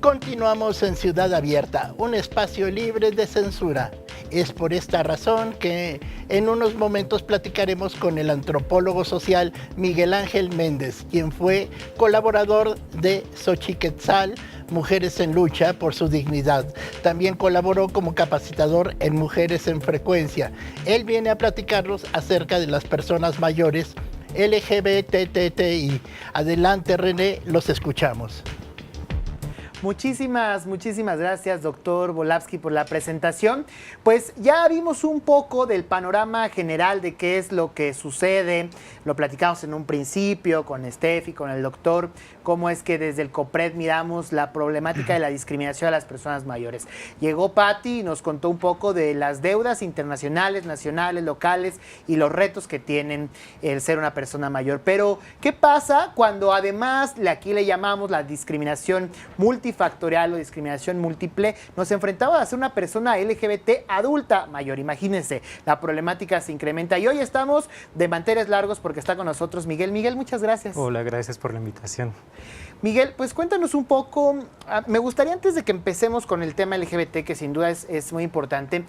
Continuamos en Ciudad Abierta, un espacio libre de censura. Es por esta razón que en unos momentos platicaremos con el antropólogo social Miguel Ángel Méndez, quien fue colaborador de Xochiquetzal, Mujeres en Lucha por su Dignidad. También colaboró como capacitador en Mujeres en Frecuencia. Él viene a platicarnos acerca de las personas mayores LGBTTI. Adelante, René, los escuchamos. Muchísimas gracias, doctor Volavsky, por la presentación. Pues ya vimos un poco del panorama general de qué es lo que sucede. Lo platicamos en un principio con Steffi, con el doctor, cómo es que desde el COPRED miramos la problemática de la discriminación a las personas mayores. Llegó Patti y nos contó un poco de las deudas internacionales, nacionales, locales y los retos que tienen el ser una persona mayor. Pero, ¿qué pasa cuando además, aquí le llamamos la discriminación multifactorial o discriminación múltiple, nos enfrentamos a ser una persona LGBT adulta mayor? Imagínense, la problemática se incrementa y hoy estamos de manteles largos porque está con nosotros Miguel. Miguel, muchas gracias. Hola, gracias por la invitación. Miguel, pues cuéntanos un poco, me gustaría antes de que empecemos con el tema LGBT, que sin duda es muy importante,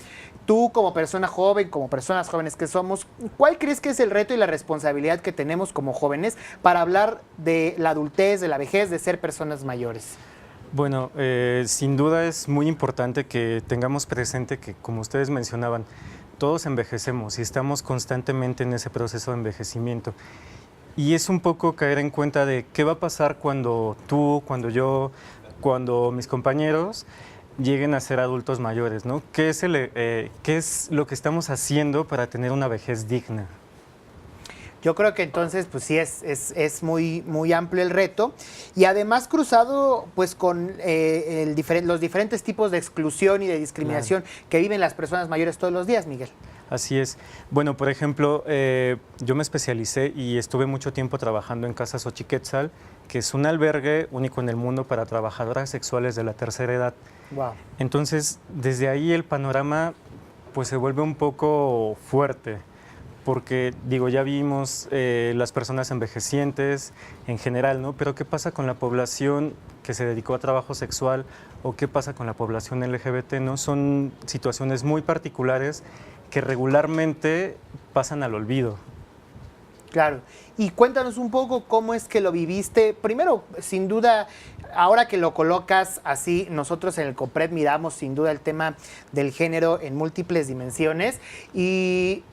tú como persona joven, como personas jóvenes que somos, ¿cuál crees que es el reto y la responsabilidad que tenemos como jóvenes para hablar de la adultez, de la vejez, de ser personas mayores? Bueno, sin duda es muy importante que tengamos presente que, como ustedes mencionaban, todos envejecemos y estamos constantemente en ese proceso de envejecimiento. Y es un poco caer en cuenta de qué va a pasar cuando tú, cuando yo, cuando mis compañeros lleguen a ser adultos mayores, ¿no? ¿Qué es lo que estamos haciendo para tener una vejez digna? Yo creo que entonces, pues sí, es muy amplio el reto y además cruzado pues con los diferentes tipos de exclusión y de discriminación que viven las personas mayores todos los días, Miguel. Así es. Bueno, por ejemplo, yo me especialicé y estuve mucho tiempo trabajando en Casa Xochiquetzal, que es un albergue único en el mundo para trabajadoras sexuales de la tercera edad. Wow. Entonces, desde ahí el panorama pues se vuelve un poco fuerte, porque digo, ya vimos las personas envejecientes en general, ¿no? Pero ¿qué pasa con la población que se dedicó a trabajo sexual o qué pasa con la población LGBT, ¿no? Son situaciones muy particulares que regularmente pasan al olvido. Claro. Y cuéntanos un poco cómo es que lo viviste. Primero, sin duda, ahora que lo colocas así, nosotros en el COPRED miramos sin duda el tema del género en múltiples dimensiones y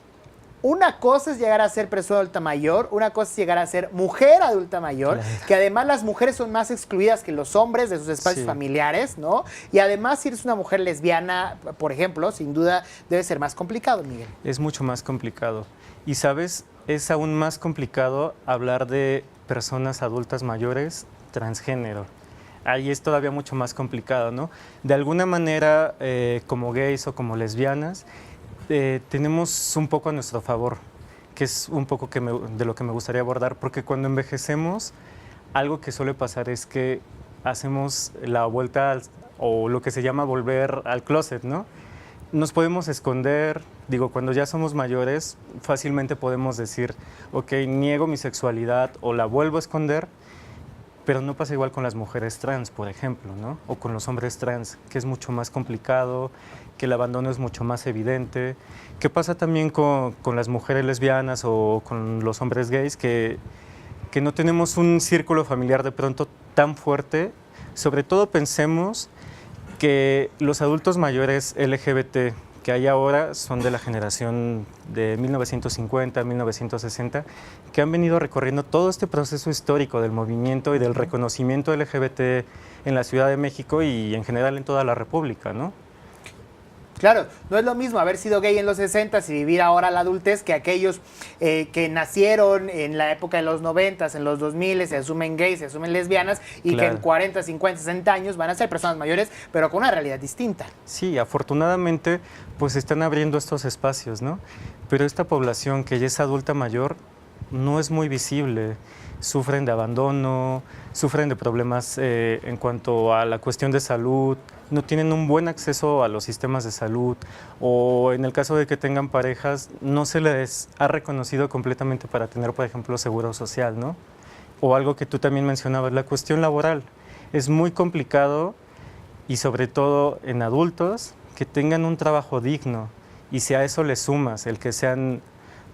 una cosa es llegar a ser persona adulta mayor, una cosa es llegar a ser mujer adulta mayor, claro, que además las mujeres son más excluidas que los hombres de sus espacios familiares, ¿no? Y además si eres una mujer lesbiana, por ejemplo, sin duda debe ser más complicado, Miguel. Es mucho más complicado. Y, ¿sabes? Es aún más complicado hablar de personas adultas mayores transgénero. Ahí es todavía mucho más complicado, ¿no? De alguna manera, como gays o como lesbianas, tenemos un poco a nuestro favor, que es un poco de lo que me gustaría abordar, porque cuando envejecemos, algo que suele pasar es que hacemos la vuelta o lo que se llama volver al closet, ¿no? Nos podemos esconder, digo, cuando ya somos mayores, fácilmente podemos decir, ok, niego mi sexualidad o la vuelvo a esconder, pero no pasa igual con las mujeres trans, por ejemplo, ¿no? O con los hombres trans, que es mucho más complicado, que el abandono es mucho más evidente. ¿Qué pasa también con las mujeres lesbianas o con los hombres gays? Que no tenemos un círculo familiar de pronto tan fuerte. Sobre todo pensemos que los adultos mayores LGBT que hay ahora son de la generación de 1950, 1960, que han venido recorriendo todo este proceso histórico del movimiento y del reconocimiento LGBT en la Ciudad de México y en general en toda la República, ¿no? Claro, no es lo mismo haber sido gay en los 60 y vivir ahora la adultez que aquellos que nacieron en la época de los 90, en los 2000, se asumen gays, se asumen lesbianas y claro, que en 40, 50, 60 años van a ser personas mayores, pero con una realidad distinta. Sí, afortunadamente pues están abriendo estos espacios, ¿no? Pero esta población que ya es adulta mayor no es muy visible. Sufren de abandono, sufren de problemas en cuanto a la cuestión de salud, no tienen un buen acceso a los sistemas de salud o en el caso de que tengan parejas no se les ha reconocido completamente para tener, por ejemplo, seguro social, ¿no? O algo que tú también mencionabas, la cuestión laboral. Es muy complicado y sobre todo en adultos que tengan un trabajo digno. Y si a eso le sumas el que sean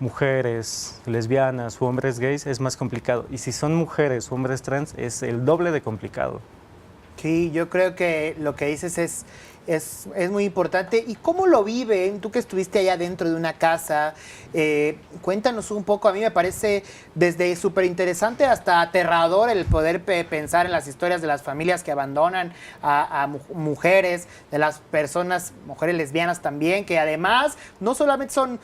mujeres lesbianas u hombres gays, es más complicado. Y si son mujeres u hombres trans, es el doble de complicado. Sí, yo creo que lo que dices es muy importante. ¿Y cómo lo viven? Tú que estuviste allá dentro de una casa, cuéntanos un poco. A mí me parece desde súper interesante hasta aterrador el poder pensar en las historias de las familias que abandonan a mujeres, de las personas, mujeres lesbianas también, que además no solamente son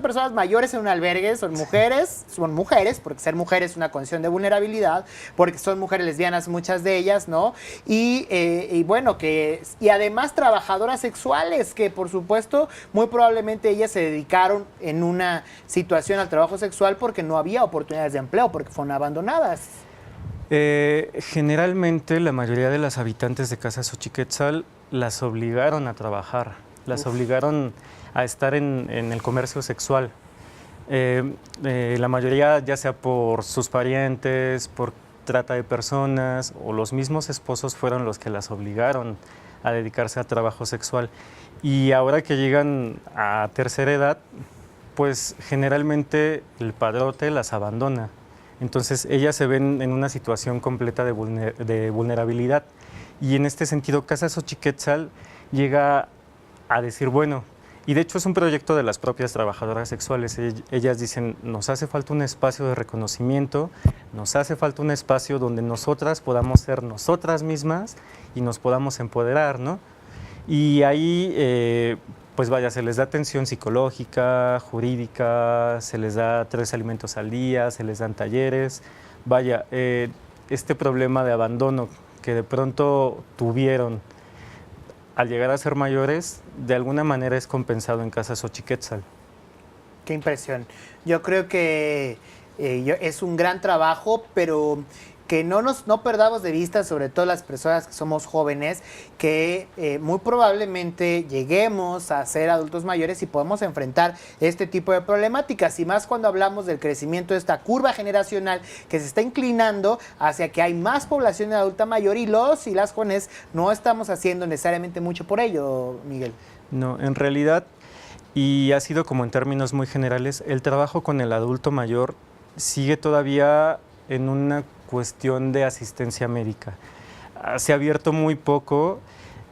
personas mayores en un albergue, son mujeres, porque ser mujer es una condición de vulnerabilidad, porque son mujeres lesbianas muchas de ellas, ¿no? Y bueno, y además trabajadoras sexuales que por supuesto muy probablemente ellas se dedicaron en una situación al trabajo sexual porque no había oportunidades de empleo, porque fueron abandonadas. Generalmente la mayoría de las habitantes de Casa Xochiquetzal las obligaron a trabajar, las obligaron a estar en el comercio sexual. La mayoría, ya sea por sus parientes, por trata de personas, o los mismos esposos fueron los que las obligaron a dedicarse a trabajo sexual. Y ahora que llegan a tercera edad, pues generalmente el padrote las abandona. Entonces ellas se ven en una situación completa de vulnerabilidad. Y en este sentido, Casa Xochiquetzal llega a decir, bueno, y de hecho es un proyecto de las propias trabajadoras sexuales. Ellas dicen, nos hace falta un espacio de reconocimiento, nos hace falta un espacio donde nosotras podamos ser nosotras mismas y nos podamos empoderar, ¿no? Y ahí, pues vaya, se les da atención psicológica, jurídica, se les da 3 alimentos al día, se les dan talleres. Vaya, este problema de abandono que de pronto tuvieron al llegar a ser mayores, de alguna manera es compensado en Casa Xochiquetzal. Qué impresión. Yo creo que es un gran trabajo, pero que no perdamos de vista, sobre todo las personas que somos jóvenes, que muy probablemente lleguemos a ser adultos mayores y podemos enfrentar este tipo de problemáticas, y más cuando hablamos del crecimiento de esta curva generacional que se está inclinando hacia que hay más población de adulta mayor, y los y las jóvenes no estamos haciendo necesariamente mucho por ello, Miguel. No, en realidad, y ha sido como en términos muy generales, el trabajo con el adulto mayor sigue todavía en una cuestión de asistencia médica. Se ha abierto muy poco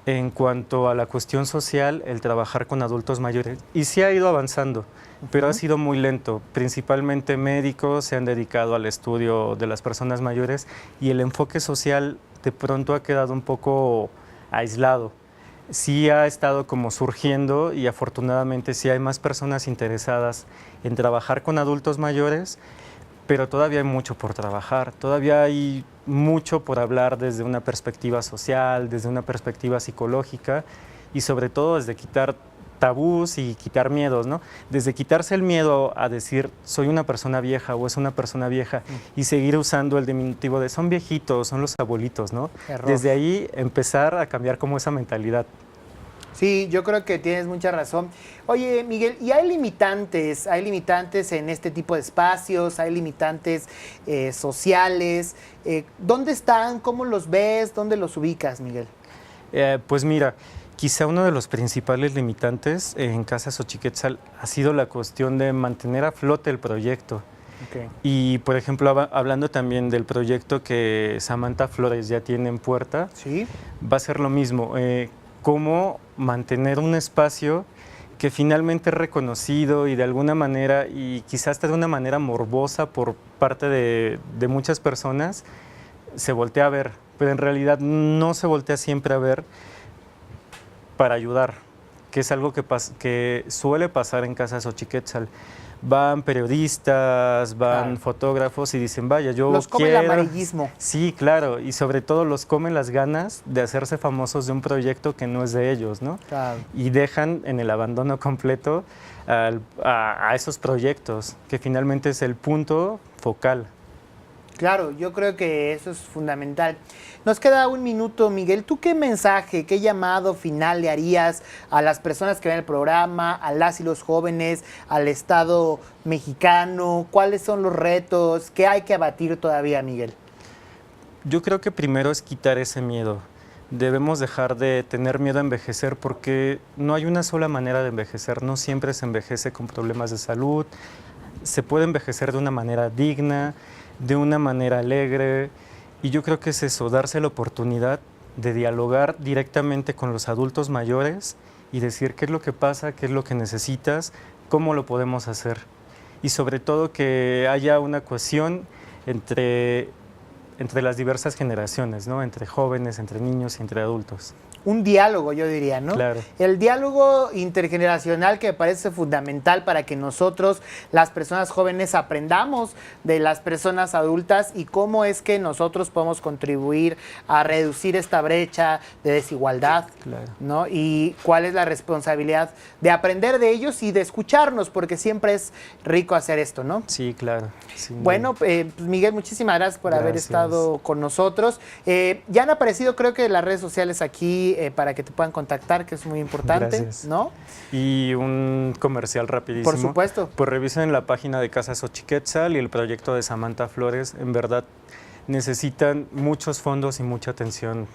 en cuanto a la cuestión social, el trabajar con adultos mayores, y sí ha ido avanzando, pero ha sido muy lento. Principalmente médicos se han dedicado al estudio de las personas mayores y el enfoque social de pronto ha quedado un poco aislado. Sí ha estado como surgiendo y afortunadamente sí hay más personas interesadas en trabajar con adultos mayores, pero todavía hay mucho por trabajar, todavía hay mucho por hablar desde una perspectiva social, desde una perspectiva psicológica y sobre todo desde quitar tabús y quitar miedos, ¿no? Desde quitarse el miedo a decir soy una persona vieja o es una persona vieja y seguir usando el diminutivo de son viejitos, son los abuelitos, ¿no? Error. Desde ahí empezar a cambiar como esa mentalidad. Sí, yo creo que tienes mucha razón. Oye, Miguel, ¿y hay limitantes? ¿Hay limitantes en este tipo de espacios? ¿Hay limitantes sociales? ¿Dónde están? ¿Cómo los ves? ¿Dónde los ubicas, Miguel? Pues mira, quizá uno de los principales limitantes en Casa Xochiquetzal ha sido la cuestión de mantener a flote el proyecto. Okay. Y, por ejemplo, hablando también del proyecto que Samantha Flores ya tiene en puerta, ¿Sí? va a ser lo mismo. Cómo mantener un espacio que finalmente es reconocido y de alguna manera, y quizás hasta de una manera morbosa por parte de muchas personas, se voltea a ver, pero en realidad no se voltea siempre a ver para ayudar, que es algo que suele pasar en Casa Xochiquetzal. Van periodistas, van fotógrafos y dicen, vaya, yo los come quiero... el amarillismo. Sí, claro, y sobre todo los comen las ganas de hacerse famosos de un proyecto que no es de ellos, ¿no? Claro. Y dejan en el abandono completo a esos proyectos, que finalmente es el punto focal. Claro, yo creo que eso es fundamental. Nos queda un minuto, Miguel. ¿Tú qué mensaje, qué llamado final le harías a las personas que ven el programa, a las y los jóvenes, al Estado mexicano? ¿Cuáles son los retos? ¿Qué hay que abatir todavía, Miguel? Yo creo que primero es quitar ese miedo Debemos dejar de tener miedo a envejecer porque no hay una sola manera de envejecer, no siempre se envejece con problemas de salud, se puede envejecer de una manera digna, de una manera alegre, y yo creo que es eso, darse la oportunidad de dialogar directamente con los adultos mayores y decir qué es lo que pasa, qué es lo que necesitas, cómo lo podemos hacer. Y sobre todo que haya una cohesión entre las diversas generaciones, ¿no? Entre jóvenes, entre niños y entre adultos. Un diálogo, yo diría, ¿no? Claro. El diálogo intergeneracional que me parece fundamental para que nosotros, las personas jóvenes, aprendamos de las personas adultas y cómo es que nosotros podemos contribuir a reducir esta brecha de desigualdad, Claro. ¿no? Y cuál es la responsabilidad de aprender de ellos y de escucharnos, porque siempre es rico hacer esto, ¿no? Sí, claro. Sin Bueno, duda. pues, Miguel, muchísimas gracias por haber Gracias. estado con nosotros. Ya han aparecido, creo que las redes sociales aquí para que te puedan contactar, que es muy importante, Gracias. ¿no? Y un comercial rapidísimo. Por supuesto. Pues revisen la página de Casa Xochiquetzal y el proyecto de Samantha Flores. En verdad necesitan muchos fondos y mucha atención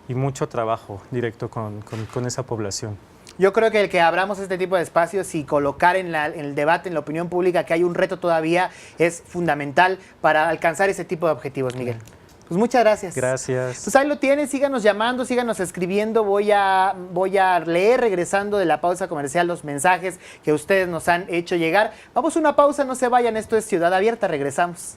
y mucho trabajo directo con esa población. Yo creo que el que abramos este tipo de espacios y colocar en el debate, en la opinión pública, que hay un reto todavía, es fundamental para alcanzar ese tipo de objetivos, Miguel. Pues muchas gracias. Gracias. Pues ahí lo tienen, síganos llamando, síganos escribiendo. Voy a leer, regresando de la pausa comercial, los mensajes que ustedes nos han hecho llegar. Vamos a una pausa, no se vayan, esto es Ciudad Abierta, regresamos.